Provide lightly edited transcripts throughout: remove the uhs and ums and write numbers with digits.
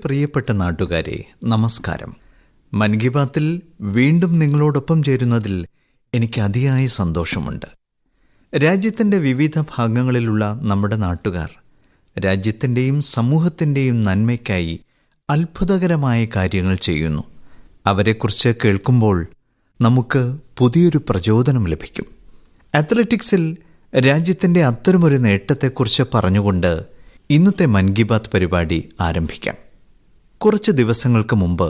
പ്രിയപ്പെട്ട നാട്ടുകാരെ, നമസ്കാരം. മൻ കി ബാത്തിൽ വീണ്ടും നിങ്ങളോടൊപ്പം ചേരുന്നതിൽ എനിക്ക് അതിയായ സന്തോഷമുണ്ട്. രാജ്യത്തിൻ്റെ വിവിധ ഭാഗങ്ങളിലുള്ള നമ്മുടെ നാട്ടുകാർ രാജ്യത്തിൻ്റെയും സമൂഹത്തിൻ്റെയും നന്മയ്ക്കായി അത്ഭുതകരമായ കാര്യങ്ങൾ ചെയ്യുന്നു. അവരെക്കുറിച്ച് കേൾക്കുമ്പോൾ നമുക്ക് പുതിയൊരു പ്രചോദനം ലഭിക്കും. അത്ലറ്റിക്സിൽ രാജ്യത്തിൻ്റെ അത്തരമൊരു നേട്ടത്തെക്കുറിച്ച് പറഞ്ഞുകൊണ്ട് ഇന്നത്തെ മൻ കി ബാത്ത് പരിപാടി ആരംഭിക്കാം. കുറച്ച് ദിവസങ്ങൾക്ക് മുമ്പ്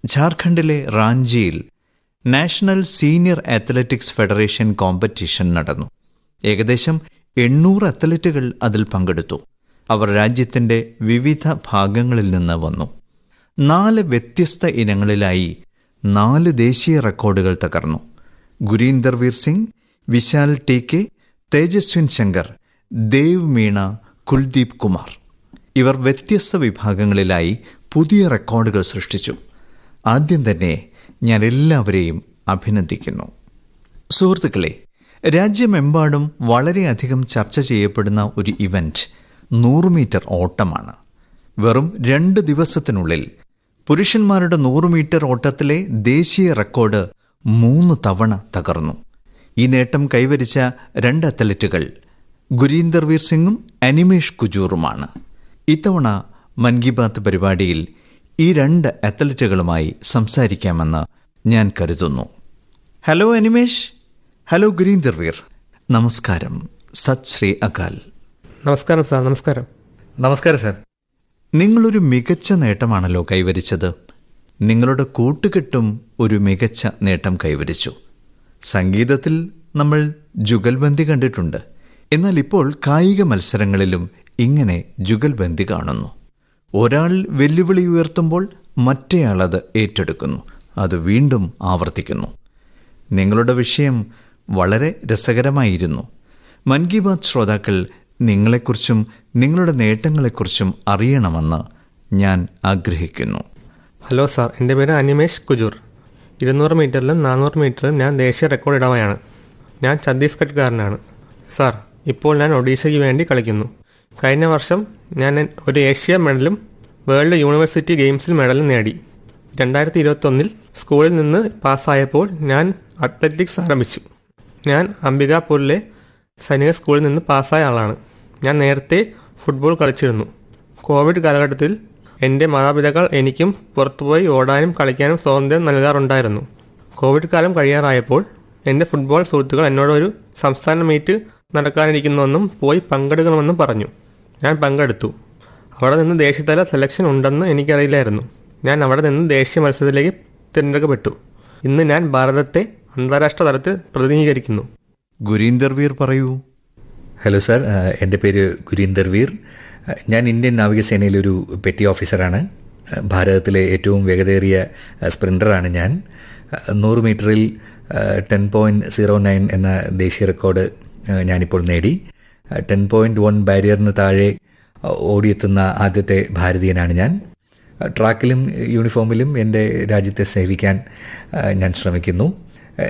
ഝാർഖണ്ഡിലെ റാഞ്ചിയിൽ national senior athletics federation competition നടന്നു. ഏകദേശം 800 അത്ലറ്റുകൾ അതിൽ പങ്കെടുത്തു. അവർ രാജ്യത്തിൻ്റെ വിവിധ ഭാഗങ്ങളിൽ നിന്ന് വന്നു. 4 വ്യത്യസ്ത ഇനങ്ങളിലായി 4 ദേശീയ റെക്കോർഡുകൾ തകർന്നു. ഗുരീന്ദർ വീർ സിംഗ്, വിശാൽ ടി കെ, തേജസ്വിൻ ശങ്കർ, ദേവ് മീണ, കുൽദീപ് കുമാർ ഇവർ വ്യത്യസ്ത വിഭാഗങ്ങളിലായി പുതിയ റെക്കോർഡുകൾ സൃഷ്ടിച്ചു. ആദ്യം തന്നെ ഞാൻ എല്ലാവരെയും അഭിനന്ദിക്കുന്നു. സുഹൃത്തുക്കളെ, രാജ്യമെമ്പാടും വളരെയധികം ചർച്ച ചെയ്യപ്പെടുന്ന ഒരു ഇവന്റ് 100 മീറ്റർ ഓട്ടമാണ്. വെറും 2 ദിവസത്തിനുള്ളിൽ പുരുഷന്മാരുടെ 100 മീറ്റർ ഓട്ടത്തിലെ ദേശീയ റെക്കോർഡ് 3 തവണ തകർന്നു. ഈ നേട്ടം കൈവരിച്ച 2 അത്ലറ്റുകൾ ഗുരീന്ദർ വീർ സിംഗും അനിമേഷ് കുജൂറുമാണ്. ഇത്തവണ മൻ കി ബാത്ത് പരിപാടിയിൽ ഈ 2 അത്ലറ്റുകളുമായി സംസാരിക്കാമെന്ന് ഞാൻ കരുതുന്നു. ഹലോ അനിമേഷ്, ഹലോ ഗുരീന്ദർ വീർ, നമസ്കാരം. സത് ശ്രീ അകാൽ. നമസ്കാരം സാർ. നമസ്കാരം സാർ. നിങ്ങളൊരു മികച്ച നേട്ടമാണല്ലോ കൈവരിച്ചത്. നിങ്ങളുടെ കൂട്ടുകെട്ടും ഒരു മികച്ച നേട്ടം കൈവരിച്ചു. സംഗീതത്തിൽ നമ്മൾ ജുഗൽബന്ദി കണ്ടിട്ടുണ്ട്. എന്നാൽ ഇപ്പോൾ കായിക മത്സരങ്ങളിലും ഇങ്ങനെ ജുഗൽബന്ദി കാണുന്നു. ഒരാൾ വെല്ലുവിളി ഉയർത്തുമ്പോൾ മറ്റേയാൾ അത് ഏറ്റെടുക്കുന്നു, അത് വീണ്ടും ആവർത്തിക്കുന്നു. നിങ്ങളുടെ വിഷയം വളരെ രസകരമായിരുന്നു. മൻ കി ബാത്ത് ശ്രോതാക്കൾ നിങ്ങളെക്കുറിച്ചും നിങ്ങളുടെ നേട്ടങ്ങളെക്കുറിച്ചും അറിയണമെന്ന് ഞാൻ ആഗ്രഹിക്കുന്നു. ഹലോ സാർ, എൻ്റെ പേര് അനിമേഷ് കുജൂർ. 200 മീറ്ററിലും 400 മീറ്ററിലും ഞാൻ ദേശീയ റെക്കോർഡ് ഇടവയാണ്. ഞാൻ ഛത്തീസ്ഗഡ്കാരനാണ്. സാർ, ഇപ്പോൾ ഞാൻ ഒഡീഷയ്ക്ക് വേണ്ടി കളിക്കുന്നു. കഴിഞ്ഞ വർഷം ഞാൻ ഒരു ഏഷ്യ മെഡലും വേൾഡ് യൂണിവേഴ്സിറ്റി ഗെയിംസിൽ മെഡലും നേടി. 2021 സ്കൂളിൽ നിന്ന് പാസ്സായപ്പോൾ ഞാൻ അത്ലറ്റിക്സ് ആരംഭിച്ചു. ഞാൻ അംബികാപൂരിലെ സൈനിക സ്കൂളിൽ നിന്ന് പാസ്സായ ആളാണ്. ഞാൻ നേരത്തെ ഫുട്ബോൾ കളിച്ചിരുന്നു. കോവിഡ് കാലഘട്ടത്തിൽ എൻ്റെ മാതാപിതാക്കൾ എനിക്കും പുറത്തുപോയി ഓടാനും കളിക്കാനും സ്വാതന്ത്ര്യം നൽകാറുണ്ടായിരുന്നു. കോവിഡ് കാലം കഴിയാറായപ്പോൾ എൻ്റെ ഫുട്ബോൾ സുഹൃത്തുക്കൾ എന്നോട് ഒരു സംസ്ഥാന മീറ്റ് നടക്കാനിരിക്കുന്നുവെന്നും പോയി പങ്കെടുക്കണമെന്നും പറഞ്ഞു. ഞാൻ പങ്കെടുത്തു. അവിടെ നിന്ന് ദേശീയതല സെലക്ഷൻ ഉണ്ടെന്ന് എനിക്കറിയില്ലായിരുന്നു. ഞാൻ അവിടെ നിന്ന് ദേശീയ മത്സരത്തിലേക്ക് തിരഞ്ഞെടുക്കപ്പെട്ടു. ഇന്ന് ഞാൻ ഭാരതത്തെ അന്താരാഷ്ട്ര തലത്തിൽ പ്രതിനിധീകരിക്കുന്നു. ഗുരീന്ദർ വീർ പറയൂ. ഹലോ സാർ, എൻ്റെ പേര് ഗുരീന്ദർ വീർ. ഞാൻ ഇന്ത്യൻ നാവികസേനയിലൊരു പെറ്റി ഓഫീസറാണ്. ഭാരതത്തിലെ ഏറ്റവും വേഗതയേറിയ സ്പ്രിൻ്ററാണ് ഞാൻ. 100 മീറ്ററിൽ 10.09 എന്ന ദേശീയ റെക്കോർഡ് ഞാനിപ്പോൾ നേടി. 10.1 ബാരിയറിന് താഴെ ഓടിയെത്തുന്ന ആദ്യത്തെ ഭാരതീയനാണ് ഞാൻ. ട്രാക്കിലും യൂണിഫോമിലും എൻ്റെ രാജ്യത്തെ സേവിക്കാൻ ഞാൻ ശ്രമിക്കുന്നു.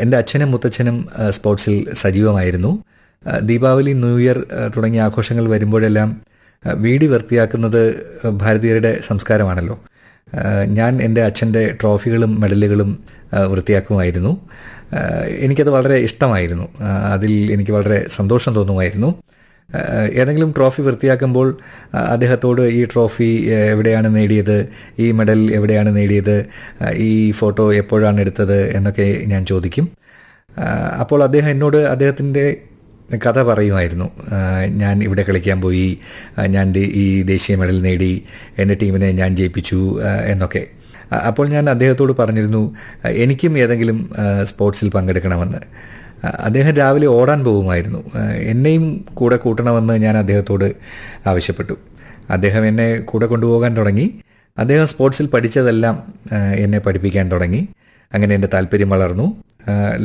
എൻ്റെ അച്ഛനും മുത്തച്ഛനും സ്പോർട്സിൽ സജീവമായിരുന്നു. ദീപാവലി, ന്യൂ ഇയർ തുടങ്ങിയ ആഘോഷങ്ങൾ വരുമ്പോഴെല്ലാം വീട് വൃത്തിയാക്കുന്നത് ഭാരതീയരുടെ സംസ്കാരമാണല്ലോ. ഞാൻ എൻ്റെ അച്ഛൻ്റെ ട്രോഫികളും മെഡലുകളും വൃത്തിയാക്കുമായിരുന്നു. എനിക്കത് വളരെ ഇഷ്ടമായിരുന്നു. അതിൽ എനിക്ക് വളരെ സന്തോഷം തോന്നുമായിരുന്നു. ഏതെങ്കിലും ട്രോഫി വൃത്തിയാക്കുമ്പോൾ അദ്ദേഹത്തോട് ഈ ട്രോഫി എവിടെയാണ് നേടിയത്, ഈ മെഡൽ എവിടെയാണ് നേടിയത്, ഈ ഫോട്ടോ എപ്പോഴാണ് എടുത്തത് എന്നൊക്കെ ഞാൻ ചോദിക്കും. അപ്പോൾ അദ്ദേഹം എന്നോട് അദ്ദേഹത്തിൻ്റെ കഥ പറയുമായിരുന്നു. ഞാൻ ഇവിടെ കളിക്കാൻ പോയി, ഞാൻ ഈ ദേശീയ മെഡൽ നേടി, എൻ്റെ ടീമിനെ ഞാൻ ജയിപ്പിച്ചു എന്നൊക്കെ. അപ്പോൾ ഞാൻ അദ്ദേഹത്തോട് പറഞ്ഞിരുന്നു എനിക്കും ഏതെങ്കിലും സ്പോർട്സിൽ പങ്കെടുക്കണമെന്ന്. അദ്ദേഹം രാവിലെ ഓടാൻ പോകുമായിരുന്നു. എന്നെയും കൂടെ കൂട്ടണമെന്ന് ഞാൻ അദ്ദേഹത്തോട് ആവശ്യപ്പെട്ടു. അദ്ദേഹം എന്നെ കൂടെ കൊണ്ടുപോകാൻ തുടങ്ങി. അദ്ദേഹം സ്പോർട്സിൽ പഠിച്ചതെല്ലാം എന്നെ പഠിപ്പിക്കാൻ തുടങ്ങി. അങ്ങനെ എൻ്റെ താല്പര്യം വളർന്നു.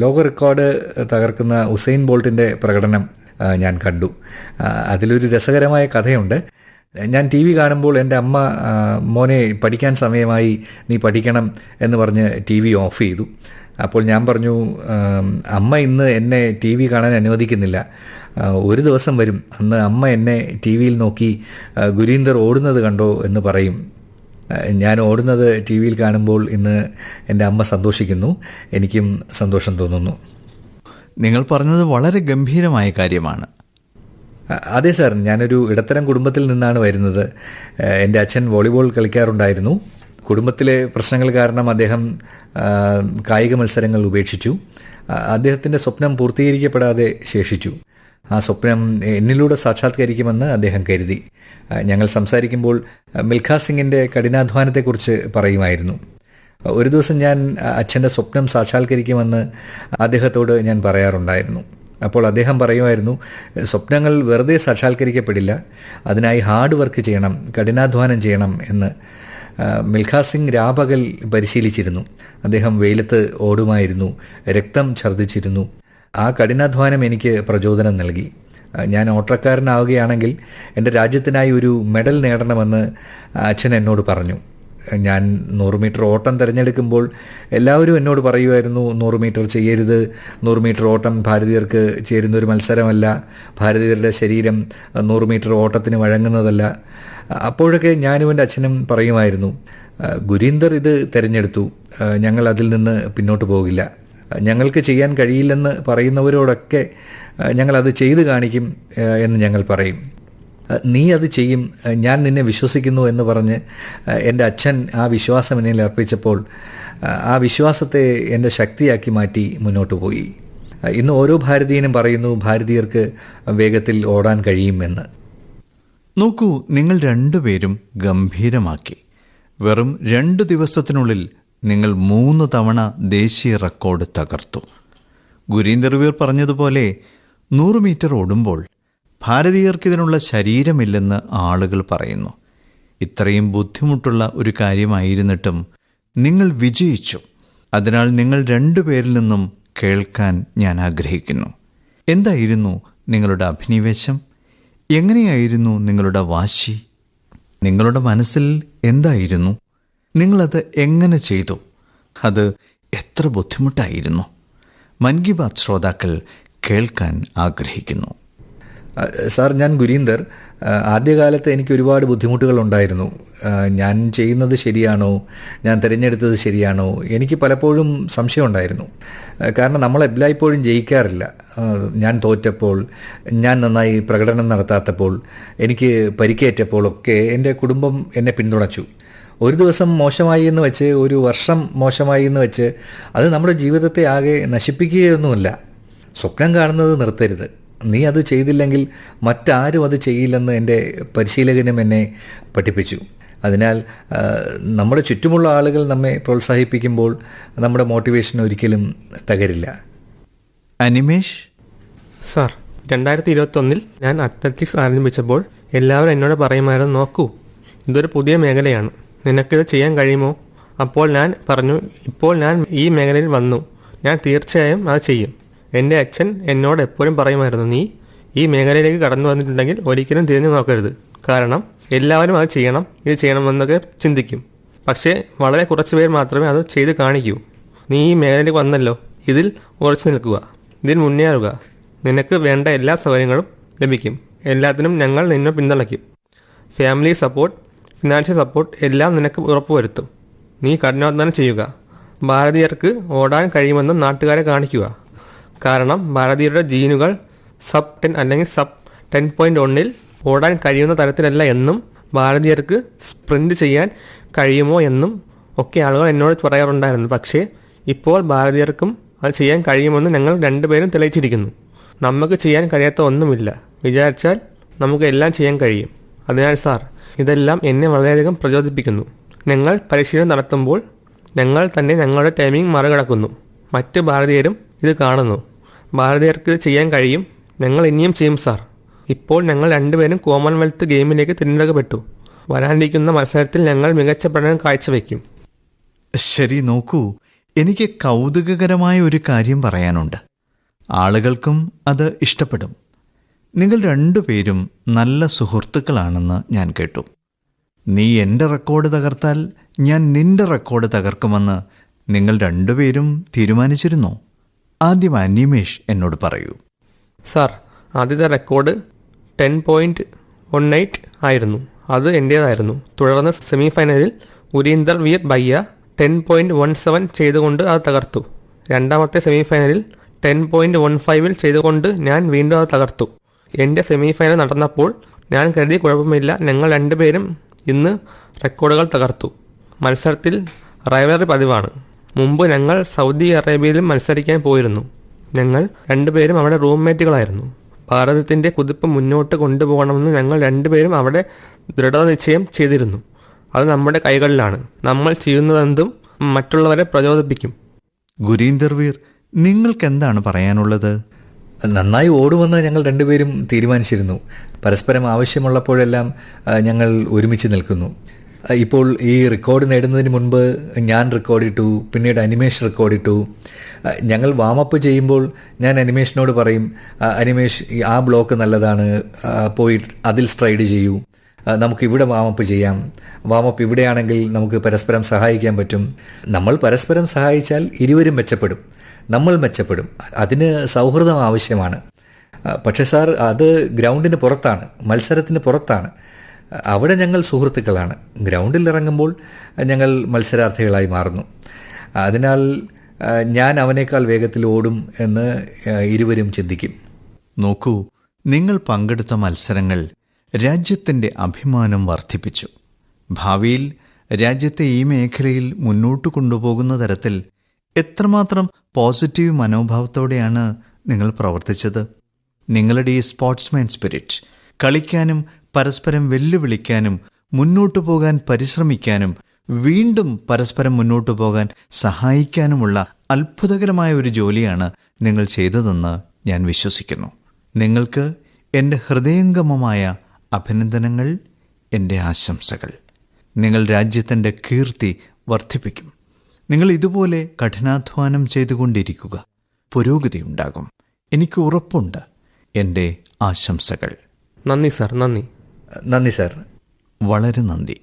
ലോക റെക്കോർഡ് തകർക്കുന്ന ഉസൈൻ ബോൾട്ടിൻ്റെ പ്രകടനം ഞാൻ കണ്ടു. അതിലൊരു രസകരമായ കഥയുണ്ട്. ഞാൻ ടി വി കാണുമ്പോൾ എൻ്റെ അമ്മ മോനെ പഠിക്കാൻ സമയമായി, നീ പഠിക്കണം എന്ന് പറഞ്ഞ് ടി വി ഓഫ് ചെയ്തു. അപ്പോൾ ഞാൻ പറഞ്ഞു, അമ്മ ഇന്ന് എന്നെ ടി വി കാണാൻ അനുവദിക്കുന്നില്ല. ഒരു ദിവസം വരും, അന്ന് അമ്മ എന്നെ ടി വിയിൽ നോക്കി ഗുരീന്ദർ ഓടുന്നത് കണ്ടോ എന്ന് പറയും. ഞാൻ ഓടുന്നത് ടി വിയിൽ കാണുമ്പോൾ ഇന്ന് എൻ്റെ അമ്മ സന്തോഷിക്കുന്നു, എനിക്കും സന്തോഷം തോന്നുന്നു. നിങ്ങൾ പറഞ്ഞത് വളരെ ഗംഭീരമായ കാര്യമാണ്. അതെ സാർ, ഞാനൊരു ഇടത്തരം കുടുംബത്തിൽ നിന്നാണ് വരുന്നത്. എൻ്റെ അച്ഛൻ വോളിബോൾ കളിക്കാറുണ്ടായിരുന്നു. കുടുംബത്തിലെ പ്രശ്നങ്ങൾ കാരണം അദ്ദേഹം കായിക മത്സരങ്ങൾ ഉപേക്ഷിച്ചു. അദ്ദേഹത്തിൻ്റെ സ്വപ്നം പൂർത്തീകരിക്കപ്പെടാതെ ശേഷിച്ചു. ആ സ്വപ്നം എന്നിലൂടെ സാക്ഷാത്കരിക്കുമെന്ന് അദ്ദേഹം കരുതി. ഞങ്ങൾ സംസാരിക്കുമ്പോൾ മിൽഖാ സിംഗിൻ്റെ കഠിനാധ്വാനത്തെക്കുറിച്ച് പറയുമായിരുന്നു. ഒരു ദിവസം ഞാൻ അച്ഛൻ്റെ സ്വപ്നം സാക്ഷാത്കരിക്കുമെന്ന് അദ്ദേഹത്തോട് ഞാൻ പറയാറുണ്ടായിരുന്നു. അപ്പോൾ അദ്ദേഹം പറയുമായിരുന്നു, സ്വപ്നങ്ങൾ വെറുതെ സാക്ഷാത്കരിക്കപ്പെടില്ല, അതിനായി ഹാർഡ് വർക്ക് ചെയ്യണം, കഠിനാധ്വാനം ചെയ്യണം എന്ന്. മിൽഖാ സിംഗ് രാപകൽ പരിശീലിച്ചിരുന്നു. അദ്ദേഹം വെയിലത്ത് ഓടുമായിരുന്നു, രക്തം ഛർദ്ദിച്ചിരുന്നു. ആ കഠിനാധ്വാനം എനിക്ക് പ്രചോദനം നൽകി. ഞാൻ ഓട്ടക്കാരനാവുകയാണെങ്കിൽ എൻ്റെ രാജ്യത്തിനായി ഒരു മെഡൽ നേടണമെന്ന് അച്ഛൻ എന്നോട് പറഞ്ഞു. ഞാൻ 100 മീറ്റർ ഓട്ടം തിരഞ്ഞെടുക്കുമ്പോൾ എല്ലാവരും എന്നോട് പറയുമായിരുന്നു, 100 മീറ്റർ ചെയ്യരുത്, 100 മീറ്റർ ഓട്ടം ഭാരതീയർക്ക് ചേരുന്നൊരു മത്സരമല്ല, ഭാരതീയരുടെ ശരീരം 100 മീറ്റർ ഓട്ടത്തിന് വഴങ്ങുന്നതല്ല. അപ്പോഴൊക്കെ ഞാനും എൻ്റെ അച്ഛനും പറയുമായിരുന്നു, ഗുരീന്ദർ ഇത് തിരഞ്ഞെടുത്തു, ഞങ്ങൾ അതിൽ നിന്ന് പിന്നോട്ട് പോകില്ല. ഞങ്ങൾക്ക് ചെയ്യാൻ കഴിയില്ലെന്ന് പറയുന്നവരോടൊക്കെ ഞങ്ങളത് ചെയ്തു കാണിക്കും എന്ന് ഞങ്ങൾ പറയും. നീ അത് ചെയ്യും, ഞാൻ നിന്നെ വിശ്വസിക്കുന്നു എന്ന് പറഞ്ഞ് എൻ്റെ അച്ഛൻ ആ വിശ്വാസം എന്നിൽ അർപ്പിച്ചപ്പോൾ ആ വിശ്വാസത്തെ എൻ്റെ ശക്തിയാക്കി മാറ്റി മുന്നോട്ട് പോയി. ഇന്ന് ഓരോ ഭാരതീയനും പറയുന്നു ഭാരതീയർക്ക് വേഗത്തിൽ ഓടാൻ കഴിയുമെന്ന്. നോക്കൂ, നിങ്ങൾ രണ്ടുപേരും ഗംഭീരമാക്കി. വെറും 2 ദിവസത്തിനുള്ളിൽ നിങ്ങൾ 3 തവണ ദേശീയ റെക്കോർഡ് തകർത്തു. ഗുരീന്ദർ വീർ പറഞ്ഞതുപോലെ 100 മീറ്റർ ഓടുമ്പോൾ ഭാരതീയർക്കിതിനുള്ള ശരീരമില്ലെന്ന് ആളുകൾ പറയുന്നു. ഇത്രയും ബുദ്ധിമുട്ടുള്ള ഒരു കാര്യമായിരുന്നിട്ടും നിങ്ങൾ വിജയിച്ചു. അതിനാൽ നിങ്ങൾ 2 പേരിൽ നിന്നും കേൾക്കാൻ ഞാൻ ആഗ്രഹിക്കുന്നു. എന്തായിരുന്നു നിങ്ങളുടെ അഭിനിവേശം? എങ്ങനെയായിരുന്നു നിങ്ങളുടെ വാശി? നിങ്ങളുടെ മനസ്സിൽ എന്തായിരുന്നു? നിങ്ങളത് എങ്ങനെ ചെയ്തു? അത് എത്ര ബുദ്ധിമുട്ടായിരുന്നു? മൻ കി ബാത്ത് ശ്രോതാക്കൾ കേൾക്കാൻ ആഗ്രഹിക്കുന്നു. സാർ, ഞാൻ ഗുരീന്ദർ. ആദ്യകാലത്ത് എനിക്ക് ഒരുപാട് ബുദ്ധിമുട്ടുകളുണ്ടായിരുന്നു. ഞാൻ ചെയ്യുന്നത് ശരിയാണോ, ഞാൻ തിരഞ്ഞെടുത്തത് ശരിയാണോ, എനിക്ക് പലപ്പോഴും സംശയമുണ്ടായിരുന്നു. കാരണം നമ്മൾ എല്ലായ്പ്പോഴും ജയിക്കാറില്ല. ഞാൻ തോറ്റപ്പോൾ, ഞാൻ നന്നായി പ്രകടനം നടത്താത്തപ്പോൾ, എനിക്ക് പരിക്കേറ്റപ്പോഴൊക്കെ എൻ്റെ കുടുംബം എന്നെ പിന്തുണച്ചു. ഒരു ദിവസം മോശമായി എന്ന് വെച്ച്, ഒരു വർഷം മോശമായി എന്ന് വെച്ച് അത് നമ്മുടെ ജീവിതത്തെ ആകെ നശിപ്പിക്കുകയൊന്നുമില്ല. സ്വപ്നം കാണുന്നത് നിർത്തരുത്. നീ അത് ചെയ്തില്ലെങ്കിൽ മറ്റാരും അത് ചെയ്യില്ലെന്ന് എൻ്റെ പരിശീലകനും എന്നെ പഠിപ്പിച്ചു. അതിനാൽ നമ്മുടെ ചുറ്റുമുള്ള ആളുകൾ നമ്മെ പ്രോത്സാഹിപ്പിക്കുമ്പോൾ നമ്മുടെ മോട്ടിവേഷൻ ഒരിക്കലും തകരില്ല. അനിമേഷ് സാർ, 2021 ഞാൻ അത്ലറ്റിക്സ് ആരംഭിച്ചപ്പോൾ എല്ലാവരും എന്നോട് പറയുമായിരുന്നു, നോക്കൂ, ഇതൊരു പുതിയ മേഖലയാണ്, നിനക്കിത് ചെയ്യാൻ കഴിയുമോ? അപ്പോൾ ഞാൻ പറഞ്ഞു, ഇപ്പോൾ ഞാൻ ഈ മേഖലയിൽ വന്നു, ഞാൻ തീർച്ചയായും അത് ചെയ്യും. എൻ്റെ അച്ഛൻ എന്നോട് എപ്പോഴും പറയുമായിരുന്നു, നീ ഈ മേഖലയിലേക്ക് കടന്നു വന്നിട്ടുണ്ടെങ്കിൽ ഒരിക്കലും തിരിഞ്ഞു നോക്കരുത്. കാരണം എല്ലാവരും അത് ചെയ്യണം, ഇത് ചെയ്യണമെന്നൊക്കെ ചിന്തിക്കും. പക്ഷേ വളരെ കുറച്ച് പേർ മാത്രമേ അത് ചെയ്ത് കാണിക്കൂ. നീ ഈ മേഖലയിലേക്ക് വന്നല്ലോ, ഇതിൽ ഉറച്ചു നിൽക്കുക, ഇതിൽ മുന്നേറുക. നിനക്ക് വേണ്ട എല്ലാ സൗകര്യങ്ങളും ലഭിക്കും. എല്ലാത്തിനും ഞങ്ങൾ നിന്നെ പിന്തുണയ്ക്കും. ഫാമിലി സപ്പോർട്ട്, ഫിനാൻഷ്യൽ സപ്പോർട്ട് എല്ലാം നിനക്ക് ഉറപ്പുവരുത്തും. നീ കഠിനാധ്വാനം ചെയ്യുക. ഭാരതീയർക്ക് ഓടാൻ കഴിയുമെന്ന് നാട്ടുകാരെ കാണിക്കുക. കാരണം ഭാരതീയരുടെ ജീനുകൾ സബ് 10 അല്ലെങ്കിൽ സബ് 10.1 ഓടാൻ കഴിയുന്ന തരത്തിലല്ല എന്നും ഭാരതീയർക്ക് സ്പ്രിൻറ്റ് ചെയ്യാൻ കഴിയുമോ എന്നും ഒക്കെ ആളുകൾ എന്നോട് പറയാറുണ്ടായിരുന്നു. പക്ഷേ ഇപ്പോൾ ഭാരതീയർക്കും അത് ചെയ്യാൻ കഴിയുമെന്ന് ഞങ്ങൾ 2 പേരും തെളിയിച്ചിരിക്കുന്നു. നമുക്ക് ചെയ്യാൻ കഴിയാത്ത ഒന്നുമില്ല. വിചാരിച്ചാൽ നമുക്ക് എല്ലാം ചെയ്യാൻ കഴിയും. അതിനാൽ സാർ, ഇതെല്ലാം എന്നെ വളരെയധികം പ്രചോദിപ്പിക്കുന്നു. ഞങ്ങൾ പരിശീലനം നടത്തുമ്പോൾ ഞങ്ങൾ തന്നെ ഞങ്ങളുടെ ടൈമിംഗ് മറികടക്കുന്നു. മറ്റ് ഭാരതീയരും ഇത് കാണുന്നു. ഭാരതീയർക്ക് ഇത് ചെയ്യാൻ കഴിയും. ഞങ്ങൾ ഇനിയും ചെയ്യും സാർ. ഇപ്പോൾ ഞങ്ങൾ 2 പേരും കോമൺവെൽത്ത് ഗെയിമിലേക്ക് തിരഞ്ഞെടുക്കപ്പെട്ടു. വരാനിരിക്കുന്ന മത്സരത്തിൽ ഞങ്ങൾ മികച്ച പ്രകടനം കാഴ്ചവെക്കും. ശരി, നോക്കൂ, എനിക്ക് കൗതുകകരമായ ഒരു കാര്യം പറയാനുണ്ട്. ആളുകൾക്കും അത് ഇഷ്ടപ്പെടും. നിങ്ങൾ 2 പേരും നല്ല സുഹൃത്തുക്കളാണെന്ന് ഞാൻ കേട്ടു. നീ എൻ്റെ റെക്കോർഡ് തകർത്താൽ ഞാൻ നിന്റെ റെക്കോർഡ് തകർക്കുമെന്ന് നിങ്ങൾ 2 പേരും തീരുമാനിച്ചിരുന്നോ? ആദ്യം അനിമേഷ് എന്നോട് പറയൂ. സാർ, ആദ്യത്തെ റെക്കോർഡ് 10.18 ആയിരുന്നു. അത് എൻ്റേതായിരുന്നു. തുടർന്ന് സെമി ഫൈനലിൽ ഗുരീന്ദർ വീർ ബയ്യ 10.17 ചെയ്തുകൊണ്ട് അത് തകർത്തു. രണ്ടാമത്തെ സെമിഫൈനലിൽ 10.15 ചെയ്തുകൊണ്ട് ഞാൻ വീണ്ടും അത് തകർത്തു. എൻ്റെ സെമിഫൈനൽ നടന്നപ്പോൾ ഞാൻ കരുതി കുഴപ്പമില്ല, ഞങ്ങൾ രണ്ടുപേരും ഇന്ന് റെക്കോർഡുകൾ തകർത്തു. മത്സരത്തിൽ റൈവലറി പതിവാണ്. മുമ്പ് ഞങ്ങൾ സൗദി അറേബ്യയിലും മത്സരിക്കാൻ പോയിരുന്നു. ഞങ്ങൾ രണ്ടുപേരും അവിടെ റൂംമേറ്റുകളായിരുന്നു. ഭാരതത്തിൻ്റെ കുതിപ്പ് മുന്നോട്ട് കൊണ്ടുപോകണമെന്ന് ഞങ്ങൾ രണ്ടുപേരും അവിടെ ദൃഢനിശ്ചയം ചെയ്തിരുന്നു. അത് നമ്മുടെ കൈകളിലാണ്. നമ്മൾ ചെയ്യുന്നതെന്തും മറ്റുള്ളവരെ പ്രചോദിപ്പിക്കും. ഗുരീന്ദർ വീർ, നിങ്ങൾക്ക് എന്താണ് പറയാനുള്ളത്? നന്നായി ഓടുമെന്ന് ഞങ്ങൾ രണ്ടുപേരും തീരുമാനിച്ചിരുന്നു. പരസ്പരം ആവശ്യമുള്ളപ്പോഴെല്ലാം ഞങ്ങൾ ഒരുമിച്ച് നിൽക്കുന്നു. ഇപ്പോൾ ഈ റെക്കോർഡ് നേടുന്നതിന് മുൻപ് ഞാൻ റെക്കോർഡിട്ടു, പിന്നീട് അനിമേഷ് റെക്കോർഡിട്ടു. ഞങ്ങൾ വാമപ്പ് ചെയ്യുമ്പോൾ ഞാൻ അനിമേഷിനോട് പറയും, അനിമേഷ് ആ ബ്ലോക്ക് നല്ലതാണ്, പോയി അതിൽ സ്ട്രൈഡ് ചെയ്യൂ, നമുക്കിവിടെ വാമപ്പ് ചെയ്യാം, വാമപ്പ് ഇവിടെയാണെങ്കിൽ നമുക്ക് പരസ്പരം സഹായിക്കാൻ പറ്റും. നമ്മൾ പരസ്പരം സഹായിച്ചാൽ ഇരുവരും മെച്ചപ്പെടും, നമ്മൾ മെച്ചപ്പെടും. അതിന് സൗഹൃദം ആവശ്യമാണ്. പക്ഷേ സാർ, അത് ഗ്രൗണ്ടിന് പുറത്താണ്, മത്സരത്തിന് പുറത്താണ്. അവിടെ ഞങ്ങൾ സുഹൃത്തുക്കളാണ്. ഗ്രൗണ്ടിൽ ഇറങ്ങുമ്പോൾ ഞങ്ങൾ മത്സരാർത്ഥികളായി മാറുന്നു. അതിനാൽ ഞാൻ അവനേക്കാൾ വേഗത്തിൽ ഓടും എന്ന് ഇരുവരും ചിന്തിക്കും. നോക്കൂ, നിങ്ങൾ പങ്കെടുത്ത മത്സരങ്ങൾ രാജ്യത്തിൻ്റെ അഭിമാനം വർദ്ധിപ്പിച്ചു. ഭാവിയിൽ രാജ്യത്തെ ഈ മേഖലയിൽ മുന്നോട്ട് കൊണ്ടുപോകുന്ന തരത്തിൽ എത്രമാത്രം പോസിറ്റീവ് മനോഭാവത്തോടെയാണ് നിങ്ങൾ പ്രവർത്തിച്ചത്. നിങ്ങളുടെ ഈ സ്പോർട്സ്മാൻ സ്പിരിറ്റ്, കളിക്കാനും പരസ്പരം വെല്ലുവിളിക്കാനും മുന്നോട്ടു പോകാൻ പരിശ്രമിക്കാനും വീണ്ടും പരസ്പരം മുന്നോട്ടു പോകാൻ സഹായിക്കാനുമുള്ള അത്ഭുതകരമായ ഒരു ജോലിയാണ് നിങ്ങൾ ചെയ്തതെന്ന് ഞാൻ വിശ്വസിക്കുന്നു. നിങ്ങൾക്ക് എൻ്റെ ഹൃദയംഗമമായ അഭിനന്ദനങ്ങൾ, എൻ്റെ ആശംസകൾ. നിങ്ങൾ രാജ്യത്തിൻ്റെ കീർത്തി വർദ്ധിപ്പിക്കും. നിങ്ങൾ ഇതുപോലെ കഠിനാധ്വാനം ചെയ്തുകൊണ്ടിരിക്കുക. പുരോഗതിയുണ്ടാകും. എനിക്ക് ഉറപ്പുണ്ട്. എൻ്റെ ആശംസകൾ. നന്ദി സാർ. നന്ദി. നന്ദി സാർ. വളരെ നന്ദി.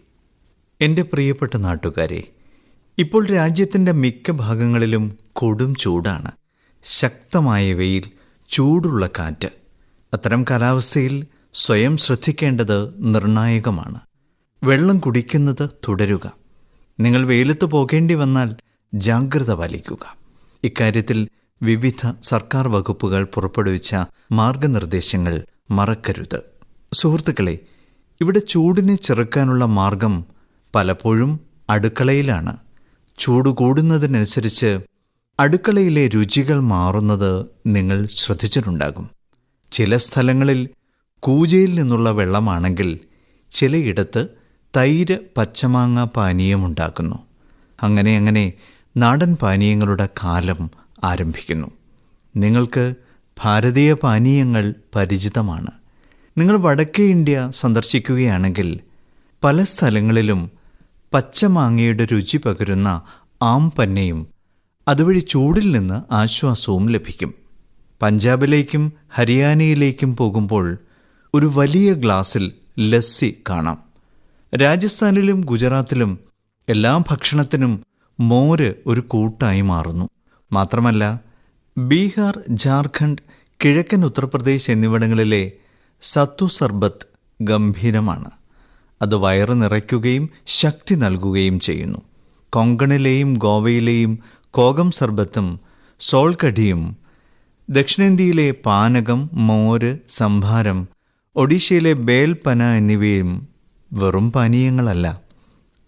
എൻ്റെ പ്രിയപ്പെട്ട നാട്ടുകാരെ, ഇപ്പോൾ രാജ്യത്തിൻ്റെ മിക്ക ഭാഗങ്ങളിലും കൊടും ചൂടാണ്. ശക്തമായ വെയിൽ, ചൂടുള്ള കാറ്റ്. അത്തരം കാലാവസ്ഥയിൽ സ്വയം ശ്രദ്ധിക്കേണ്ടത് നിർണായകമാണ്. വെള്ളം കുടിക്കുന്നത് തുടരുക. നിങ്ങൾ വെയിലത്ത് പോകേണ്ടി വന്നാൽ ജാഗ്രത പാലിക്കുക. ഇക്കാര്യത്തിൽ വിവിധ സർക്കാർ വകുപ്പുകൾ പുറപ്പെടുവിച്ച മാർഗനിർദ്ദേശങ്ങൾ മറക്കരുത്. സുഹൃത്തുക്കളെ, ഇവിടെ ചൂടിനെ ചെറുക്കാനുള്ള മാർഗം പലപ്പോഴും അടുക്കളയിലാണ്. ചൂട് കൂടുന്നതിനനുസരിച്ച് അടുക്കളയിലെ രുചികൾ മാറുന്നത് നിങ്ങൾ ശ്രദ്ധിച്ചിട്ടുണ്ടാകും. ചില സ്ഥലങ്ങളിൽ കൂജയിൽ നിന്നുള്ള വെള്ളമാണെങ്കിൽ ചിലയിടത്ത് തൈര് പച്ചമാങ്ങ പാനീയമുണ്ടാക്കുന്നു. അങ്ങനെ നാടൻ പാനീയങ്ങളുടെ കാലം ആരംഭിക്കുന്നു. നിങ്ങൾക്ക് ഭാരതീയ പാനീയങ്ങൾ പരിചിതമാണ്. നിങ്ങൾ വടക്കേ ഇന്ത്യ സന്ദർശിക്കുകയാണെങ്കിൽ പല സ്ഥലങ്ങളിലും പച്ചമാങ്ങയുടെ രുചി പകരുന്ന ആംപന്നയും അതുവഴി ചൂടിൽ നിന്ന് ആശ്വാസവും ലഭിക്കും. പഞ്ചാബിലേക്കും ഹരിയാനയിലേക്കും പോകുമ്പോൾ ഒരു വലിയ ഗ്ലാസ്സിൽ ലസ്സി കാണാം. രാജസ്ഥാനിലും ഗുജറാത്തിലും എല്ലാ ഭക്ഷണത്തിനും മോര് ഒരു കൂട്ടായി മാറുന്നു. മാത്രമല്ല, ബീഹാർ, ജാർഖണ്ഡ്, കിഴക്കൻ ഉത്തർപ്രദേശ് എന്നിവിടങ്ങളിലെ സത്തു സർബത്ത് ഗംഭീരമാണ്. അത് വയറ് നിറയ്ക്കുകയും ശക്തി നൽകുകയും ചെയ്യുന്നു. കൊങ്കണിലെയും ഗോവയിലെയും കോകം സർബത്തും സോൾകഡിയും, ദക്ഷിണേന്ത്യയിലെ പാനകം, മോര്, സംഭാരം, ഒഡീഷയിലെ ബേൽപന എന്നിവയും വെറും പാനീയങ്ങളല്ല,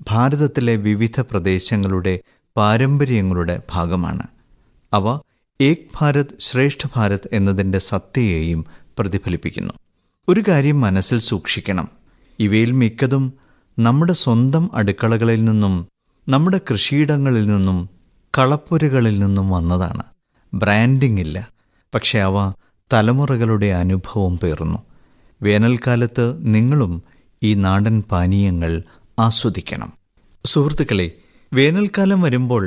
ഭാരതത്തിലെ വിവിധ പ്രദേശങ്ങളുടെ പാരമ്പര്യങ്ങളുടെ ഭാഗമാണ്. അവ ഏക് ഭാരത് ശ്രേഷ്ഠ ഭാരത് എന്നതിൻ്റെ സത്യയെയും പ്രതിഫലിപ്പിക്കുന്നു. ഒരു കാര്യം മനസ്സിൽ സൂക്ഷിക്കണം. ഇവയിൽ മിക്കതും നമ്മുടെ സ്വന്തം അടുക്കളകളിൽ നിന്നും, നമ്മുടെ കൃഷിയിടങ്ങളിൽ നിന്നും, കളപ്പുരകളിൽ നിന്നും വന്നതാണ്. ബ്രാൻഡിംഗ് ഇല്ല, പക്ഷെ അവ തലമുറകളുടെ അനുഭവം പേറുന്നു. വേനൽക്കാലത്ത് നിങ്ങളും ഈ നാടൻ പാനീയങ്ങൾ ആസ്വദിക്കണം. സുഹൃത്തുക്കളെ, വേനൽക്കാലം വരുമ്പോൾ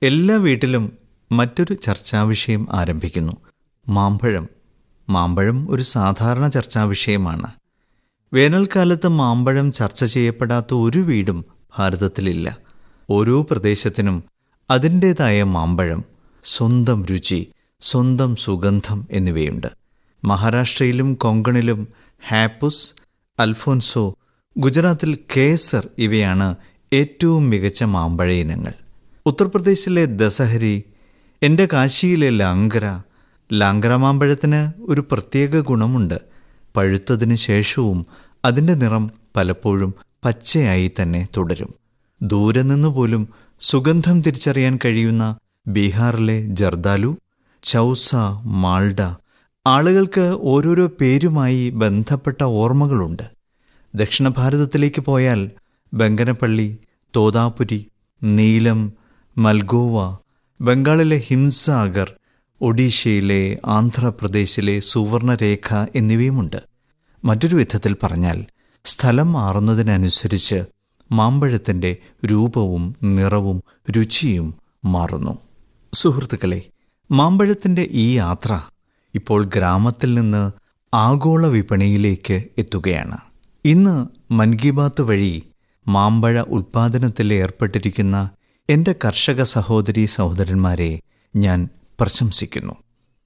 എല്ലാ വീട്ടിലും മറ്റൊരു ചർച്ചാവിഷയം ആരംഭിക്കുന്നു. മാമ്പഴം ഒരു സാധാരണ ചർച്ചാവിഷയമാണ്. വേനൽക്കാലത്ത് മാമ്പഴം ചർച്ച ചെയ്യപ്പെടാത്ത ഒരു വീടും ഭാരതത്തിലില്ല. ഓരോ പ്രദേശത്തിനും അതിൻ്റേതായ മാമ്പഴം, സ്വന്തം രുചി, സ്വന്തം സുഗന്ധം എന്നിവയുണ്ട്. മഹാരാഷ്ട്രയിലും കൊങ്കണിലും ഹാപ്പുസ്, അൽഫോൻസോ, ഗുജറാത്തിൽ കേസർ ഇവയാണ് ഏറ്റവും മികച്ച മാമ്പഴ ഇനങ്ങൾ. ഉത്തർപ്രദേശിലെ ദസഹരി, എൻ്റെ കാശിയിലെ ലാങ്കര മാമ്പഴത്തിന് ഒരു പ്രത്യേക ഗുണമുണ്ട്. പഴുത്തതിനു ശേഷവും അതിൻ്റെ നിറം പലപ്പോഴും പച്ചയായി തന്നെ തുടരും. ദൂരെ നിന്നുപോലും സുഗന്ധം തിരിച്ചറിയാൻ കഴിയുന്ന ബീഹാറിലെ ജർദാലു, ചൗസ, മാൾഡ, ആളുകൾക്ക് ഓരോരോ പേരുമായി ബന്ധപ്പെട്ട ഓർമ്മകളുണ്ട്. ദക്ഷിണ ഭാരതത്തിലേക്ക് പോയാൽ ബങ്കനപ്പള്ളി, തോതാപുരി, നീലം, മൽഗോവ, ബംഗാളിലെ ഹിംസാഗർ, ഒഡീഷയിലെ, ആന്ധ്രാപ്രദേശിലെ സുവർണരേഖ എന്നിവയുമുണ്ട്. മറ്റൊരു വിധത്തിൽ പറഞ്ഞാൽ സ്ഥലം മാറുന്നതിനനുസരിച്ച് മാമ്പഴത്തിൻ്റെ രൂപവും നിറവും രുചിയും മാറുന്നു. സുഹൃത്തുക്കളെ, മാമ്പഴത്തിൻ്റെ ഈ യാത്ര ഇപ്പോൾ ഗ്രാമത്തിൽ നിന്ന് ആഗോള വിപണിയിലേക്ക് എത്തുകയാണ്. ഇന്ന് മൻ കി ബാത്ത് വഴി മാമ്പഴ ഉൽപ്പാദനത്തിൽ ഏർപ്പെട്ടിരിക്കുന്ന എൻ്റെ കർഷക സഹോദരീ സഹോദരന്മാരെ ഞാൻ പ്രശംസിക്കുന്നു.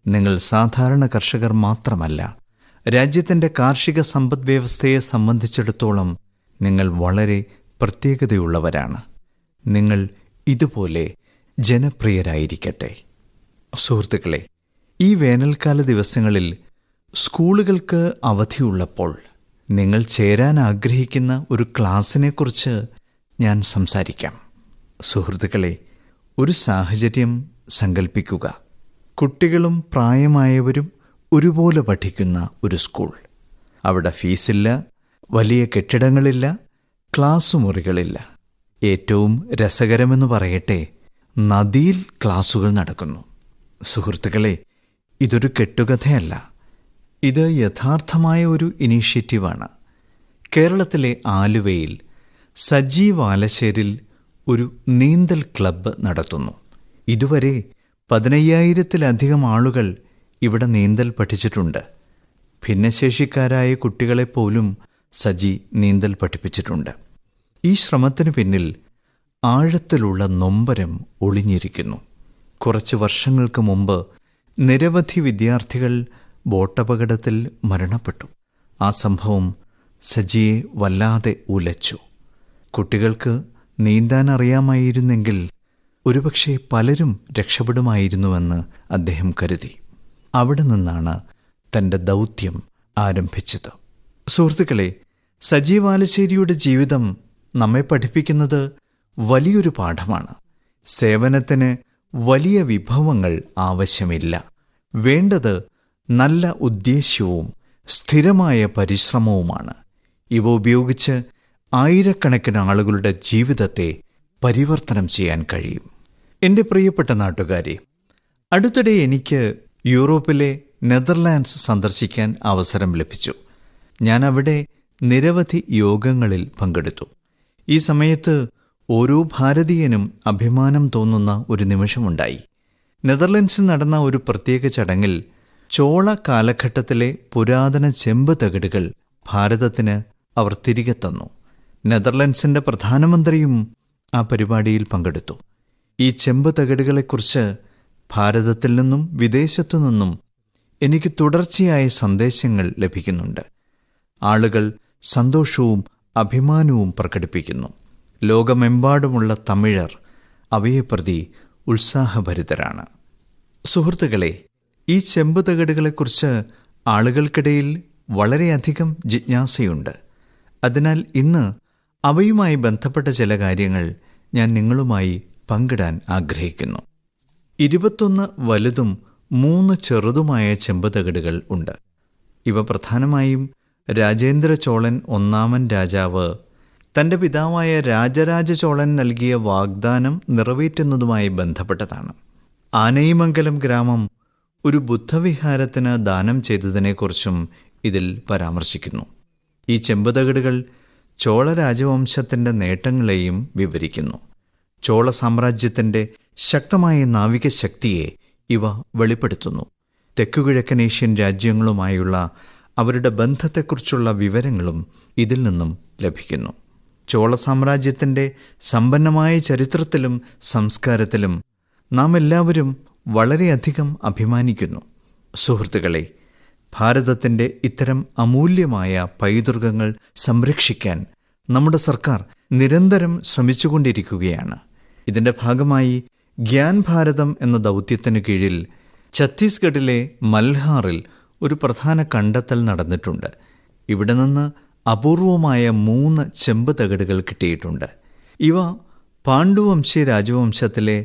നിങ്ങൾ സാധാരണ കർഷകർ മാത്രമല്ല, രാജ്യത്തിൻ്റെ കാർഷിക സമ്പദ് വ്യവസ്ഥയെ സംബന്ധിച്ചിടത്തോളം നിങ്ങൾ വളരെ പ്രത്യേകതയുള്ളവരാണ്. നിങ്ങൾ ഇതുപോലെ ജനപ്രിയരായിരിക്കട്ടെ. സുഹൃത്തുക്കളെ, ഈ വേനൽക്കാല ദിവസങ്ങളിൽ സ്കൂളുകൾക്ക് അവധിയുള്ളപ്പോൾ നിങ്ങൾ ചേരാൻ ആഗ്രഹിക്കുന്ന ഒരു ക്ലാസ്സിനെക്കുറിച്ച് ഞാൻ സംസാരിക്കാം. സുഹൃത്തുക്കളെ, ഒരു സാഹചര്യം സങ്കൽപ്പിക്കുക. കുട്ടികളും പ്രായമായവരും ഒരുപോലെ പഠിക്കുന്ന ഒരു സ്കൂൾ. അവിടെ ഫീസില്ല, വലിയ കെട്ടിടങ്ങളില്ല, ക്ലാസ് മുറികളില്ല. ഏറ്റവും രസകരമെന്ന് പറയട്ടെ, നദിയിൽ ക്ലാസുകൾ നടക്കുന്നു. സുഹൃത്തുക്കളെ, ഇതൊരു കെട്ടുകഥയല്ല, ഇത് യഥാർത്ഥമായ ഒരു ഇനീഷ്യേറ്റീവാണ്. കേരളത്തിലെ ആലുവയിൽ സജീവ് ആലശ്ശേരിൽ ഒരു നീന്തൽ ക്ലബ്ബ് നടത്തുന്നു. ഇതുവരെ 15,000-ത്തിലധികം ആളുകൾ ഇവിടെ നീന്തൽ പഠിച്ചിട്ടുണ്ട്. ഭിന്നശേഷിക്കാരായ കുട്ടികളെപ്പോലും സജി നീന്തൽ പഠിപ്പിച്ചിട്ടുണ്ട്. ഈ ശ്രമത്തിനു പിന്നിൽ ആഴത്തിലുള്ള നൊമ്പരം ഒളിഞ്ഞിരിക്കുന്നു. കുറച്ച് വർഷങ്ങൾക്ക് മുമ്പ് നിരവധി വിദ്യാർത്ഥികൾ ബോട്ടപകടത്തിൽ മരണപ്പെട്ടു. ആ സംഭവം സജിയെ വല്ലാതെ ഉലച്ചു. കുട്ടികൾക്ക് നീന്താൻ അറിയാമായിരുന്നെങ്കിൽ ഒരുപക്ഷെ പലരും രക്ഷപ്പെടുമായിരുന്നുവെന്ന് അദ്ദേഹം കരുതി. അവിടെ നിന്നാണ് തൻ്റെ ദൗത്യം ആരംഭിച്ചത്. സുഹൃത്തുക്കളെ, സജീവ് ആലശ്ശേരിയുടെ ജീവിതം നമ്മെ പഠിപ്പിക്കുന്നത് വലിയൊരു പാഠമാണ്. സേവനത്തിന് വലിയ വിഭവങ്ങൾ ആവശ്യമില്ല. വേണ്ടത് നല്ല ഉദ്ദേശ്യവും സ്ഥിരമായ പരിശ്രമവുമാണ്. ഇവ ഉപയോഗിച്ച് ആയിരക്കണക്കിന് ആളുകളുടെ ജീവിതത്തെ പരിവർത്തനം ചെയ്യാൻ കഴിയും. എൻ്റെ പ്രിയപ്പെട്ട നാട്ടുകാരെ, അടുത്തിടെ എനിക്ക് യൂറോപ്പിലെ നെതർലാൻഡ്സ് സന്ദർശിക്കാൻ അവസരം ലഭിച്ചു. ഞാൻ അവിടെ നിരവധി യോഗങ്ങളിൽ പങ്കെടുത്തു. ഈ സമയത്ത് ഓരോ ഭാരതീയനും അഭിമാനം തോന്നുന്ന ഒരു നിമിഷമുണ്ടായി. നെതർലൻഡ്സിൽ നടന്ന ഒരു പ്രത്യേക ചടങ്ങിൽ ചോള കാലഘട്ടത്തിലെ പുരാതന ചെമ്പ് തകിടുകൾ ഭാരതത്തിന് അവർ തിരികെ തന്നു. നെതർലൻഡ്സിൻ്റെ പ്രധാനമന്ത്രിയും ആ പരിപാടിയിൽ പങ്കെടുത്തു. ഈ ചെമ്പ് തകിടുകളെക്കുറിച്ച് ഭാരതത്തിൽ നിന്നും വിദേശത്തു നിന്നും എനിക്ക് തുടർച്ചയായ സന്ദേശങ്ങൾ ലഭിക്കുന്നുണ്ട്. ആളുകൾ സന്തോഷവും അഭിമാനവും പ്രകടിപ്പിക്കുന്നു. ലോകമെമ്പാടുമുള്ള തമിഴർ അവയെപ്രതി ഉത്സാഹഭരിതരാണ്. സുഹൃത്തുക്കളെ, ഈ ചെമ്പ് തകിടുകളെക്കുറിച്ച് ആളുകൾക്കിടയിൽ വളരെയധികം ജിജ്ഞാസയുണ്ട്. അതിനാൽ ഇന്ന് അവയുമായി ബന്ധപ്പെട്ട ചില കാര്യങ്ങൾ ഞാൻ നിങ്ങളുമായി പങ്കിടാൻ ആഗ്രഹിക്കുന്നു. 21 വലുതും 3 ചെറുതുമായ ചെമ്പ് തകിടുകൾ ഉണ്ട്. ഇവ പ്രധാനമായും രാജേന്ദ്ര ചോളൻ ഒന്നാമൻ രാജാവ് തൻ്റെ പിതാവായ രാജരാജ ചോളൻ നൽകിയ വാഗ്ദാനം നിറവേറ്റുന്നതുമായി ബന്ധപ്പെട്ടതാണ്. ആനയിമംഗലം ഗ്രാമം ഒരു ബുദ്ധവിഹാരത്തിന് ദാനം ചെയ്തതിനെക്കുറിച്ചും ഇതിൽ പരാമർശിക്കുന്നു. ഈ ചെമ്പ് തകിടുകൾ ചോള രാജവംശത്തിൻ്റെ നേട്ടങ്ങളെയും വിവരിക്കുന്നു. ചോള സാമ്രാജ്യത്തിൻ്റെ ശക്തമായ നാവിക ശക്തിയെ ഇവ വെളിപ്പെടുത്തുന്നു. തെക്കുകിഴക്കൻ ഏഷ്യൻ രാജ്യങ്ങളുമായുള്ള അവരുടെ ബന്ധത്തെക്കുറിച്ചുള്ള വിവരങ്ങളും ഇതിൽ നിന്നും ലഭിക്കുന്നു. ചോള സാമ്രാജ്യത്തിൻ്റെ സമ്പന്നമായ ചരിത്രത്തിലും സംസ്കാരത്തിലും നാം എല്ലാവരും വളരെയധികം അഭിമാനിക്കുന്നു. സുഹൃത്തുക്കളെ, ഭാരതത്തിൻ്റെ ഇത്തരം അമൂല്യമായ പൈതൃകങ്ങൾ സംരക്ഷിക്കാൻ നമ്മുടെ സർക്കാർ നിരന്തരം ശ്രമിച്ചുകൊണ്ടിരിക്കുകയാണ്. ഇതിൻ്റെ ഭാഗമായി ഗ്യാൻ ഭാരതം എന്ന ദൗത്യത്തിനു കീഴിൽ ഛത്തീസ്ഗഡിലെ മൽഹാറിൽ ഒരു പ്രധാന കണ്ടെത്തൽ നടന്നിട്ടുണ്ട്. ഇവിടെ നിന്ന് അപൂർവമായ 3 ചെമ്പ് തകിടുകൾ കിട്ടിയിട്ടുണ്ട്. ഇവ പാണ്ഡുവംശി രാജവംശത്തിലെ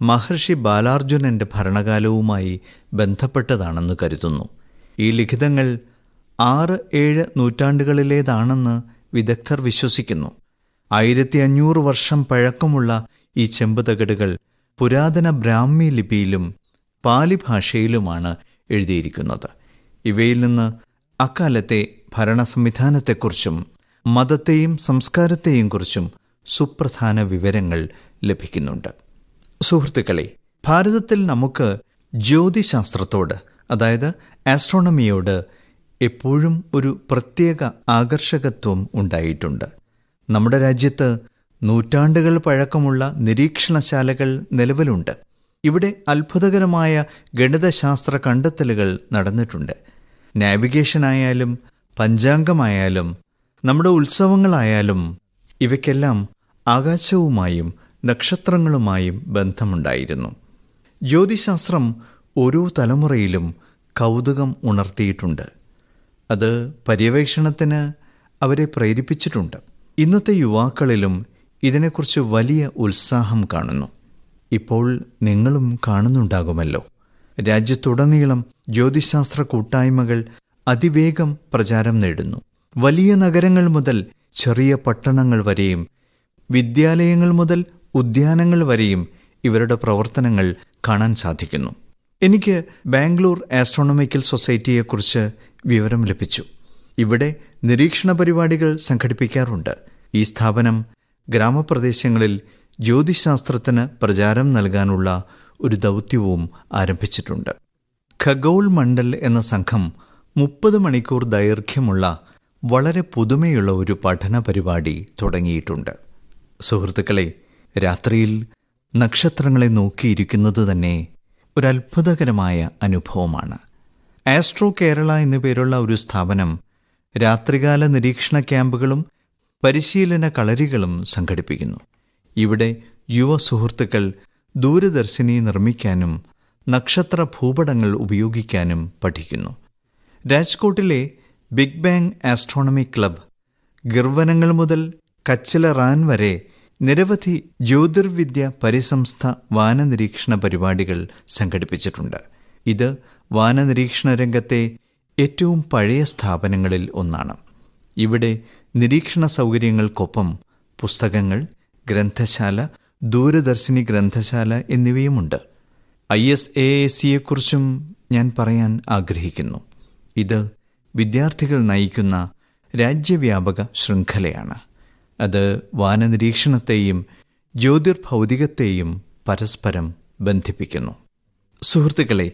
മഹർഷി ബാലാർജുനൻ്റെ ഭരണകാലവുമായി ബന്ധപ്പെട്ടതാണെന്ന് കരുതുന്നു. ഈ ലിഖിതങ്ങൾ 6-7 നൂറ്റാണ്ടുകളിലേതാണെന്ന് വിദഗ്ധർ വിശ്വസിക്കുന്നു. 1500 വർഷം പഴക്കമുള്ള ഈ ചെമ്പ് തകിടുകൾ പുരാതന ബ്രാഹ്മി ലിപിയിലും പാലി ഭാഷയിലുമാണ് എഴുതിയിരിക്കുന്നത്. ഇവയിൽ നിന്ന് അക്കാലത്തെ ഭരണ സംവിധാനത്തെക്കുറിച്ചും മതത്തെയും സംസ്കാരത്തെയും കുറിച്ചും സുപ്രധാന വിവരങ്ങൾ ലഭിക്കുന്നുണ്ട്. സുഹൃത്തുക്കളെ, ഭാരതത്തിൽ നമുക്ക് ജ്യോതിശാസ്ത്രത്തോട്, അതായത് ആസ്ട്രോണമിയോട് എപ്പോഴും ഒരു പ്രത്യേക ആകർഷകത്വം ഉണ്ടായിട്ടുണ്ട്. നമ്മുടെ രാജ്യത്ത് നൂറ്റാണ്ടുകൾ പഴക്കമുള്ള നിരീക്ഷണശാലകൾ നിലവിലുണ്ട്. ഇവിടെ അത്ഭുതകരമായ ഗണിതശാസ്ത്ര കണ്ടെത്തലുകൾ നടന്നിട്ടുണ്ട്. നാവിഗേഷനായാലും പഞ്ചാംഗമായാലും നമ്മുടെ ഉത്സവങ്ങളായാലും ഇവയ്ക്കെല്ലാം ആകാശവുമായും നക്ഷത്രങ്ങളുമായും ബന്ധമുണ്ടായിരുന്നു. ജ്യോതിശാസ്ത്രം ഓരോ തലമുറയിലും കൗതുകം ഉണർത്തിയിട്ടുണ്ട്. അത് പര്യവേക്ഷണത്തിന് അവരെ പ്രേരിപ്പിച്ചിട്ടുണ്ട്. ഇന്നത്തെ യുവാക്കളിലും ഇതിനെക്കുറിച്ച് വലിയ ഉത്സാഹം കാണുന്നു. ഇപ്പോൾ നിങ്ങളും കാണുന്നുണ്ടാകുമല്ലോ. രാജ്യത്തുടനീളം ജ്യോതിശാസ്ത്ര കൂട്ടായ്മകൾ അതിവേഗം പ്രചാരം നേടുന്നു. വലിയ നഗരങ്ങൾ മുതൽ ചെറിയ പട്ടണങ്ങൾ വരെയും വിദ്യാലയങ്ങൾ മുതൽ ഉദ്യാനങ്ങൾ വരെയും ഇവരുടെ പ്രവർത്തനങ്ങൾ കാണാൻ സാധിക്കുന്നു. എനിക്ക് ബാംഗ്ലൂർ ആസ്ട്രോണമിക്കൽ സൊസൈറ്റിയെക്കുറിച്ച് വിവരം ലഭിച്ചു. ഇവിടെ നിരീക്ഷണ പരിപാടികൾ സംഘടിപ്പിക്കാറുണ്ട്. ഈ സ്ഥാപനം ഗ്രാമപ്രദേശങ്ങളിൽ ജ്യോതിശാസ്ത്രത്തിന് പ്രചാരം നൽകാനുള്ള ഒരു ദൗത്യവും ആരംഭിച്ചിട്ടുണ്ട്. ഖഗോൾ മണ്ഡൽ എന്ന സംഘം 30 മണിക്കൂർ ദൈർഘ്യമുള്ള വളരെ പുതുമയുള്ള ഒരു പഠന പരിപാടി തുടങ്ങിയിട്ടുണ്ട്. സുഹൃത്തുക്കളെ, രാത്രിയിൽ നക്ഷത്രങ്ങളെ നോക്കിയിരിക്കുന്നത് തന്നെ ഒരത്ഭുതകരമായ അനുഭവമാണ്. ആസ്ട്രോ കേരള എന്നു പേരുള്ള ഒരു സ്ഥാപനം രാത്രികാല നിരീക്ഷണ ക്യാമ്പുകളും പരിശീലന കളരികളും സംഘടിപ്പിക്കുന്നു. ഇവിടെ യുവ സുഹൃത്തുക്കൾ ദൂരദർശിനി നിർമ്മിക്കാനും നക്ഷത്ര ഭൂപടങ്ങൾ ഉപയോഗിക്കാനും പഠിക്കുന്നു. രാജ്കോട്ടിലെ ബിഗ് ബാങ് ആസ്ട്രോണമി ക്ലബ് ഗിർവനങ്ങൾ മുതൽ കച്ചില റാൻ വരെ നിരവധി ജ്യോതിർവിദ്യ പരിസംസ്ഥ വാനനിരീക്ഷണ പരിപാടികൾ സംഘടിപ്പിച്ചിട്ടുണ്ട്. ഇത് വാനനിരീക്ഷണ രംഗത്തെ ഏറ്റവും പഴയ സ്ഥാപനങ്ങളിൽ ഒന്നാണ്. ഇവിടെ നിരീക്ഷണ സൗകര്യങ്ങൾക്കൊപ്പം പുസ്തകങ്ങൾ, ഗ്രന്ഥശാല, ദൂരദർശിനി ഗ്രന്ഥശാല എന്നിവയുമുണ്ട്. ISAACയെക്കുറിച്ചും ഞാൻ പറയാൻ ആഗ്രഹിക്കുന്നു. ഇത് വിദ്യാർത്ഥികൾ നയിക്കുന്ന രാജ്യവ്യാപക ശൃംഖലയാണ്. അത് വാനനിരീക്ഷണത്തെയും ജ്യോതിർഭൗതികത്തെയും പരസ്പരം ബന്ധിപ്പിക്കുന്നു. സുഹൃത്തുക്കളെ,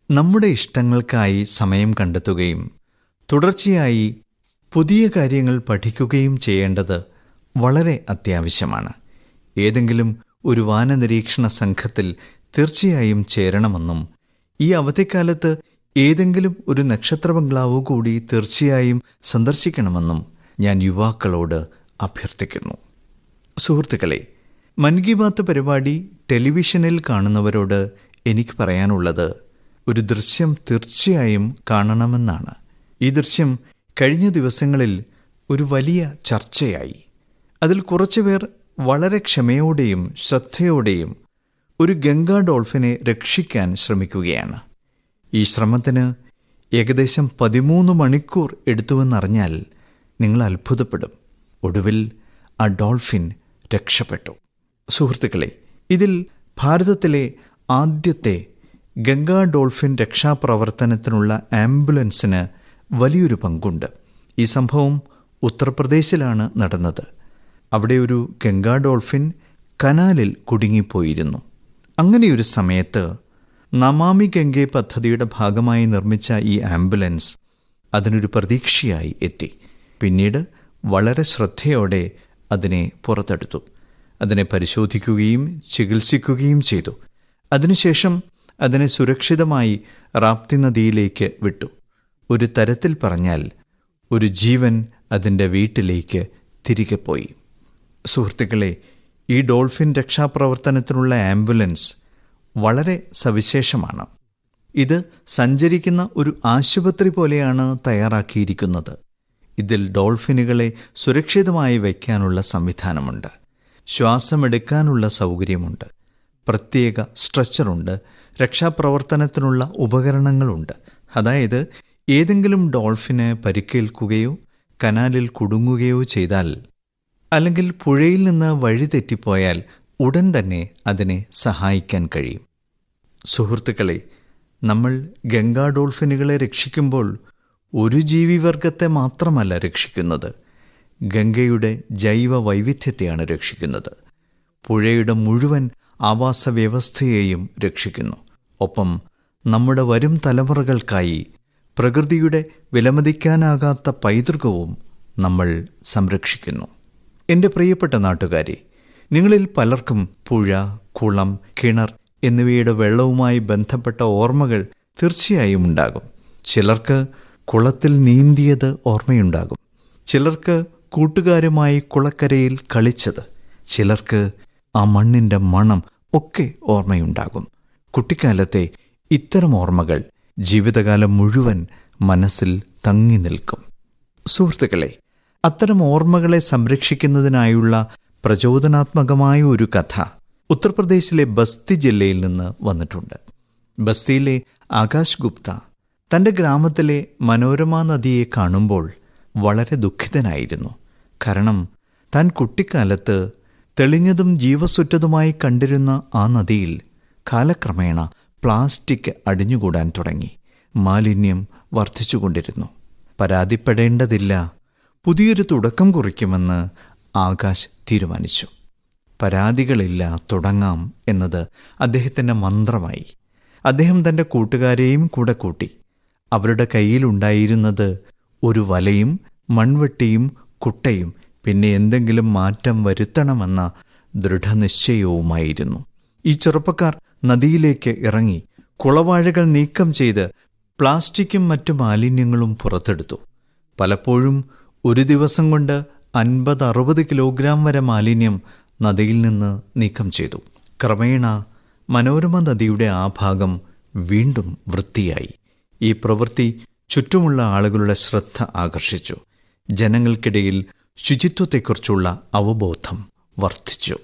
നമ്മുടെ ഇഷ്ടങ്ങൾക്കായി സമയം കണ്ടെത്തുകയും തുടർച്ചയായി പുതിയ കാര്യങ്ങൾ പഠിക്കുകയും ചെയ്യേണ്ടത് വളരെ അത്യാവശ്യമാണ്. ഏതെങ്കിലും ഒരു വാനനിരീക്ഷണ സംഘത്തിൽ തീർച്ചയായും ചേരണമെന്നും ഈ അവധിക്കാലത്ത് ഏതെങ്കിലും ഒരു നക്ഷത്ര ബംഗ്ലാവ് കൂടി തീർച്ചയായും സന്ദർശിക്കണമെന്നും ഞാൻ യുവാക്കളോട് അഭ്യർത്ഥിക്കുന്നു. സുഹൃത്തുക്കളെ, മൻ കി ബാത്ത് പരിപാടി ടെലിവിഷനിൽ കാണുന്നവരോട് എനിക്ക് പറയാനുള്ളത് ഒരു ദൃശ്യം തീർച്ചയായും കാണണമെന്നാണ്. ഈ ദൃശ്യം കഴിഞ്ഞ ദിവസങ്ങളിൽ ഒരു വലിയ ചർച്ചയായി. അതിൽ കുറച്ചുപേർ വളരെ ക്ഷമയോടെയും ശ്രദ്ധയോടെയും ഒരു ഗംഗാ ഡോൾഫിനെ രക്ഷിക്കാൻ ശ്രമിക്കുകയാണ്. ഈ ശ്രമത്തിന് ഏകദേശം 13 മണിക്കൂർ എടുത്തുവെന്നറിഞ്ഞാൽ നിങ്ങൾ അത്ഭുതപ്പെടും. ഒടുവിൽ ആ ഡോൾഫിൻ രക്ഷപ്പെട്ടു. സുഹൃത്തുക്കളെ, ഇതിൽ ഭാരതത്തിലെ ആദ്യത്തെ ഗംഗാ ഡോൾഫിൻ രക്ഷാപ്രവർത്തനത്തിനുള്ള ആംബുലൻസിന് വലിയൊരു പങ്കുണ്ട്. ഈ സംഭവം ഉത്തർപ്രദേശിലാണ് നടന്നത്. അവിടെ ഒരു ഗംഗാ ഡോൾഫിൻ കനാലിൽ കുടുങ്ങിപ്പോയിരുന്നു. അങ്ങനെയൊരു സമയത്ത് നമാമി ഗംഗെ പദ്ധതിയുടെ ഭാഗമായി നിർമ്മിച്ച ഈ ആംബുലൻസ് അതിനൊരു പ്രതീക്ഷയായി എത്തി. പിന്നീട് വളരെ ശ്രദ്ധയോടെ അതിനെ പുറത്തെടുത്തു. അതിനെ പരിശോധിക്കുകയും ചികിത്സിക്കുകയും ചെയ്തു. അതിനുശേഷം അതിനെ സുരക്ഷിതമായി റാപ്തി നദിയിലേക്ക് വിട്ടു. ഒരു തരത്തിൽ പറഞ്ഞാൽ ഒരു ജീവൻ അതിൻ്റെ വീട്ടിലേക്ക് തിരികെ പോയി. സുഹൃത്തുക്കളെ, ഈ ഡോൾഫിൻ രക്ഷാപ്രവർത്തനത്തിനുള്ള ആംബുലൻസ് വളരെ സവിശേഷമാണ്. ഇത് സഞ്ചരിക്കുന്ന ഒരു ആശുപത്രി പോലെയാണ് തയ്യാറാക്കിയിരിക്കുന്നത്. ഇതിൽ ഡോൾഫിനുകളെ സുരക്ഷിതമായി വയ്ക്കാനുള്ള സംവിധാനമുണ്ട്, ശ്വാസമെടുക്കാനുള്ള സൗകര്യമുണ്ട്, പ്രത്യേക സ്ട്രെച്ചറുണ്ട്, രക്ഷാപ്രവർത്തനത്തിനുള്ള ഉപകരണങ്ങളുണ്ട്. അതായത് ഏതെങ്കിലും ഡോൾഫിന് പരിക്കേൽക്കുകയോ കനാലിൽ കുടുങ്ങുകയോ ചെയ്താൽ, അല്ലെങ്കിൽ പുഴയിൽ നിന്ന് വഴിതെറ്റിപ്പോയാൽ ഉടൻ തന്നെ അതിനെ സഹായിക്കാൻ കഴിയും. സുഹൃത്തുക്കളെ, നമ്മൾ ഗംഗാ ഡോൾഫിനുകളെ രക്ഷിക്കുമ്പോൾ ഒരു ജീവിവർഗത്തെ മാത്രമല്ല രക്ഷിക്കുന്നത്, ഗംഗയുടെ ജൈവ വൈവിധ്യത്തെയാണ് രക്ഷിക്കുന്നത്. പുഴയുടെ മുഴുവൻ ആവാസ വ്യവസ്ഥയെയും രക്ഷിക്കുന്നു. ഒപ്പം നമ്മുടെ വരും തലമുറകൾക്കായി പ്രകൃതിയുടെ വിലമതിക്കാനാകാത്ത പൈതൃകവും നമ്മൾ സംരക്ഷിക്കുന്നു. എൻ്റെ പ്രിയപ്പെട്ട നാട്ടുകാരെ, നിങ്ങളിൽ പലർക്കും പുഴ, കുളം, കിണർ എന്നിവയുടെ വെള്ളവുമായി ബന്ധപ്പെട്ട ഓർമ്മകൾ തീർച്ചയായും ഉണ്ടാകും. ചിലർക്ക് കുളത്തിൽ നീന്തിയത് ഓർമ്മയുണ്ടാകും, ചിലർക്ക് കൂട്ടുകാരുമായി കുളക്കരയിൽ കളിച്ചത്, ചിലർക്ക് ആ മണ്ണിൻ്റെ മണം ഒക്കെ ഓർമ്മയുണ്ടാകും. കുട്ടിക്കാലത്തെ ഇത്തരം ഓർമ്മകൾ ജീവിതകാലം മുഴുവൻ മനസ്സിൽ തങ്ങി നിൽക്കും. സുഹൃത്തുക്കളെ, അത്തരം ഓർമ്മകളെ സംരക്ഷിക്കുന്നതിനായുള്ള പ്രചോദനാത്മകമായ ഒരു കഥ ഉത്തർപ്രദേശിലെ ബസ്തി ജില്ലയിൽ നിന്ന് വന്നിട്ടുണ്ട്. ബസ്തിയിലെ ആകാശ് ഗുപ്ത തൻ്റെ ഗ്രാമത്തിലെ മനോരമ നദിയെ കാണുമ്പോൾ വളരെ ദുഃഖിതനായിരുന്നു. കാരണം താൻ കുട്ടിക്കാലത്ത് തെളിഞ്ഞതും ജീവസുറ്റതുമായി കണ്ടിരുന്ന ആ നദിയിൽ കാലക്രമേണ പ്ലാസ്റ്റിക് അടിഞ്ഞുകൂടാൻ തുടങ്ങി. മാലിന്യം വർദ്ധിച്ചുകൊണ്ടിരുന്നു. പരാതിപ്പെടേണ്ടതില്ല, പുതിയൊരു തുടക്കം കുറിക്കുമെന്ന് ആകാശ് തീരുമാനിച്ചു. പരാതികളില്ല, തുടങ്ങാം എന്നത് അദ്ദേഹത്തിൻ്റെ മന്ത്രമായി. അദ്ദേഹം തൻ്റെ കൂട്ടുകാരെയും കൂടെ കൂട്ടി. അവരുടെ കയ്യിലുണ്ടായിരുന്നത് ഒരു വലയും മൺവെട്ടിയും കുട്ടയും പിന്നെ എന്തെങ്കിലും മാറ്റം വരുത്തണമെന്ന ദൃഢനിശ്ചയവുമായിരുന്നു. ഈ ചെറുപ്പക്കാർ നദിയിലേക്ക് ഇറങ്ങി കുളവാഴകൾ നീക്കം ചെയ്ത് പ്ലാസ്റ്റിക്കും മറ്റു മാലിന്യങ്ങളും പുറത്തെടുത്തു. പലപ്പോഴും ഒരു ദിവസം കൊണ്ട് 50-60 കിലോഗ്രാം വരെ മാലിന്യം നദിയിൽ നിന്ന് നീക്കം ചെയ്തു. ക്രമേണ മനോരമ നദിയുടെ ആ ഭാഗം വീണ്ടും വൃത്തിയായി. ഈ പ്രവൃത്തി ചുറ്റുമുള്ള ആളുകളുടെ ശ്രദ്ധ ആകർഷിച്ചു. ജനങ്ങൾക്കിടയിൽ ശുചിത്വത്തെക്കുറിച്ചുള്ള അവബോധം വർദ്ധിച്ചു.